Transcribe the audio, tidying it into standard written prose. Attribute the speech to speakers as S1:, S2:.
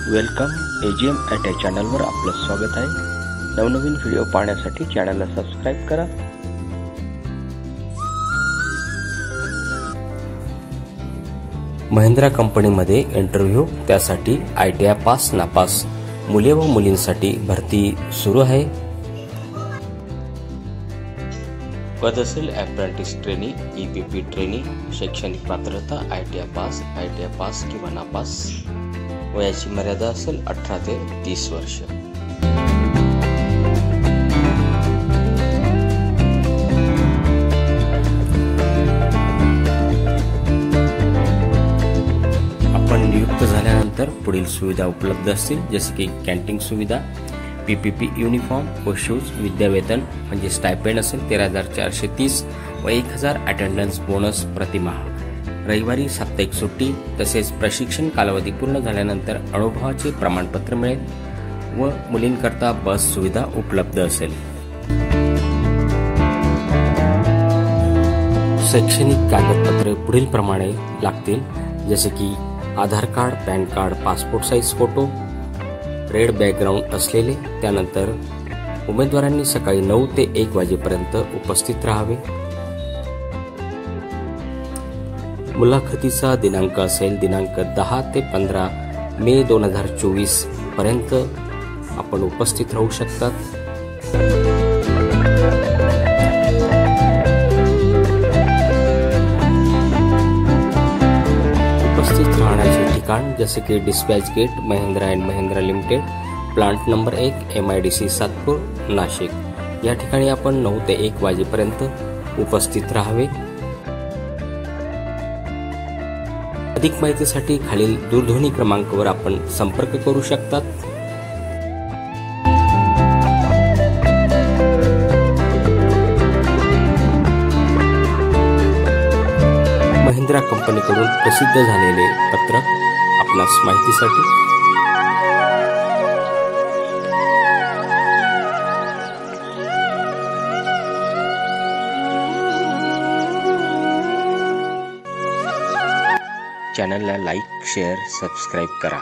S1: Welcome AGM at या चॅनलवर आपलं स्वागत आहे। नवनवीन व्हिडिओ पाहण्यासाठी चॅनलला सबस्क्राइब करा।
S2: महिंद्रा कंपनीमध्ये इंटरव्ह्यू, त्यासाठी ITI पास नापास मुले व मुलींसाठी भरती सुरू आहे। पद असेल अप्रेंटिस ट्रेनी, EPP ट्रेनी। शैक्षणिक पात्रता ITI पास किंवा नापास। वयाची मर्यादा असेल 18 ते 30 वर्ष। आपण नियुक्त झाल्यानंतर पुढील सुविधा उपलब्ध असतील, जसे की कॅन्टीन सुविधा, PPP युनिफॉर्म व शूज, विद्यावेतन म्हणजे स्टायपेंड असेल 13,430 व 1,000 अटेंडन्स बोनस प्रतिमाह। रविवारी साप्ताहिक सुट्टी, तसेच प्रशिक्षण कालावधी पूर्ण झाल्यानंतर अनुभवाचे प्रमाणपत्र मिळेल व मुलींकरता बस सुविधा उपलब्ध असेल। शैक्षणिक कागदपत्रे पुढील प्रमाणे लागतील, जसे की Aadhaar card, PAN card, passport size photo, red background असलेले। त्यानंतर उमेदवारांनी सकाळी 9 ते 1 वाजेपर्यंत उपस्थित राहावे। मुलाखतीचा दिनांक असेल दिनांक 10 ते 15 मे 2024 पर्यंत आपण उपस्थित राहू शकतात। उपस्थित राहण्याचे ठिकाण जसे की dispatch gate, Mahindra and Mahindra limited, plant number 1, MIDC Satpur, Nashik. या ठिकाणी आपण 9 ते 1 वाजेपर्यंत उपस्थित राहावे। अधिक माहितीसाठी खालील दूरध्वनी क्रमांकावर आपण संपर्क करू शकतात। महिंद्रा कंपनीकडून प्रसिद्ध झालेले पत्रक आपणास माहितीसाठी।
S1: चॅनलला लाईक, शेअर, सबस्क्राइब करा।